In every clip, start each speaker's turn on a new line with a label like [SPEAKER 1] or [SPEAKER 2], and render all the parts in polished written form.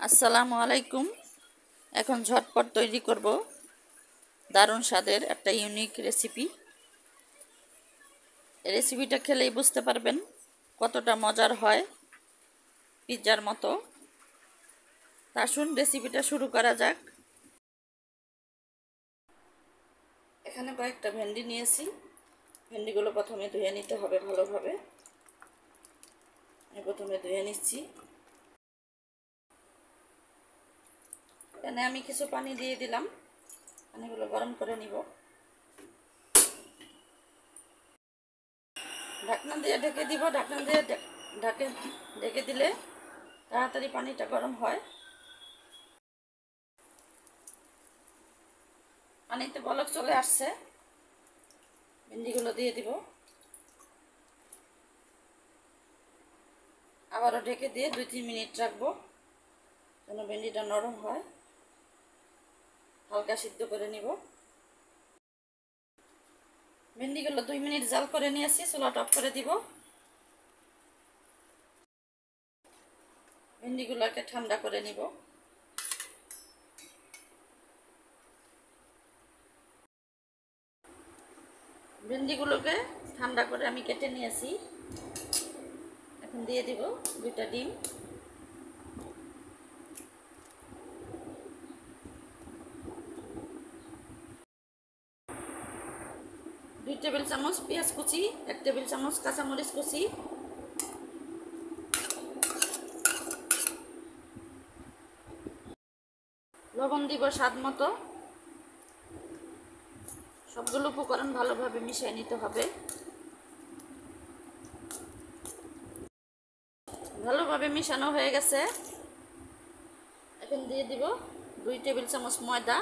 [SPEAKER 1] আসসালামু আলাইকুম। এখন ঝটপট তৈরি করব দারুণ স্বাদের একটা ইউনিক রেসিপি। রেসিপিটা খেলেই বুঝতে পারবেন কতটা মজার হয়, পিৎজার মতো। তা আসুন রেসিপিটা শুরু করা যাক। এখানে কয়েকটা ভেন্ডি নিয়েছি। ভেন্ডিগুলো প্রথমে ধুয়ে নিতে হবে ভালোভাবে। আমি প্রথমে ধুয়ে নিচ্ছি। এখানে আমি কিছু পানি দিয়ে দিলাম, পানিগুলো গরম করে নিব। ঢাকনা দিয়ে ঢেকে দিব। ঢাকনা দিয়ে ঢেকে দিলে তাড়াতাড়ি পানিটা গরম হয়। পানিতে বলক চলে আসছে, ভেন্ডিগুলো দিয়ে দিব। আবারও ঢেকে দিয়ে 2-3 মিনিট রাখবো যেন ভেন্ডিটা নরম হয়। হালকা সিদ্ধ করে নিব। ভেন্ডিগুলো 2 মিনিট জাল করে নিয়েছি, চুলাটা অফ করে দিব। ভেন্ডিগুলোকে ঠান্ডা করে নিব। ভেন্ডিগুলোকে ঠান্ডা করে আমি কেটে নিয়েছি। এখন দিয়ে দিব 2টা ডিম। দুই টেবিল চামচ পেঁয়াজ কুচি, 1 টেবিল চামচ কাঁচামরিচ কুচি, লবণ দিব স্বাদ মতো। সবগুলো উপকরণ ভালোভাবে মিশিয়ে নিতে হবে। ভালোভাবে মিশানো হয়ে গেছে। এখন দিয়ে দিব 2 টেবিল চামচ ময়দা।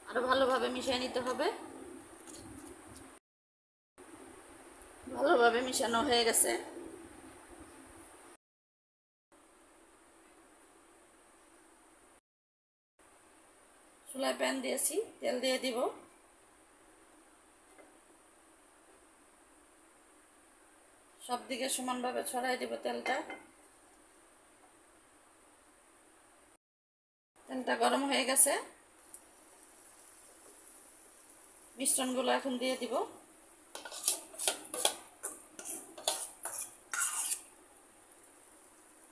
[SPEAKER 1] আরো ভালোভাবে মিশিয়ে নিতে হবে। ভালোভাবে মিশানো হয়ে গেছে। চুলায় প্যান দিয়েছি, তেল দিয়ে দিব। সব দিকে সমানভাবে ছড়াই দিব তেলটা। তেলটা গরম হয়ে গেছে। মিশ্রণগুলো এখন দিয়ে দিব।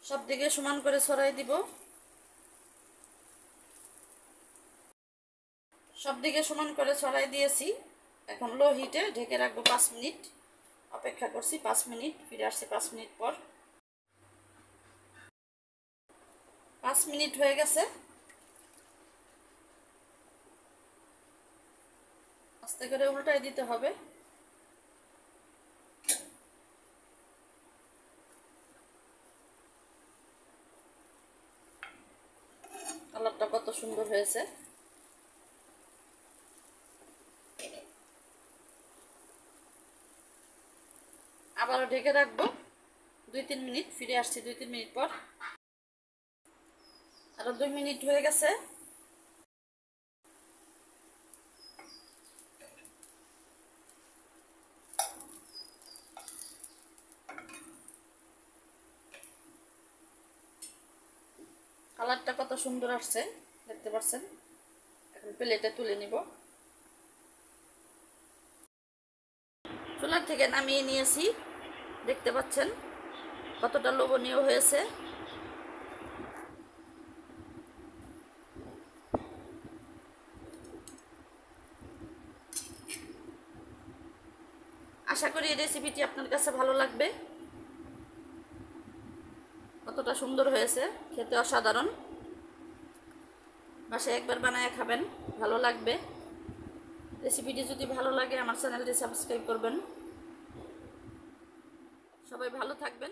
[SPEAKER 1] সব দিকে সমান করে ছড়াই দিব। সব দিকে সমান করে ছড়াই দিয়েছি। এখন লো হিটে ঢেকে রাখবো 5 মিনিট। অপেক্ষা করছি 5 মিনিট, ফিরে আসছি 5 মিনিট পর। 5 মিনিট হয়ে গেছে। আস্তে করে উল্টাই দিতে হবে। কালারটা কত সুন্দর হয়েছে। আবারও ঢেকে রাখবো 2-3 মিনিট, ফিরে আসছি 2-3 মিনিট পর। আরো 2 মিনিট হয়ে গেছে। কালারটা কত সুন্দর আসছে দেখতে পাচ্ছেন। এখন প্লেটে তুলে নিব। চুলা থেকে নামিয়ে নিয়েছি। দেখতে পাচ্ছেন কতটা লোভনীয় হয়েছে। আশা করি এই রেসিপিটি আপনার কাছে ভালো লাগবে। কতটা সুন্দর হয়েছে, খেতে অসাধারণ। বাসায় একবার বানায় খাবেন, ভালো লাগবে। রেসিপিটি যদি ভালো লাগে আমার চ্যানেলটি সাবস্ক্রাইব করবেন। সবাই ভালো থাকবেন।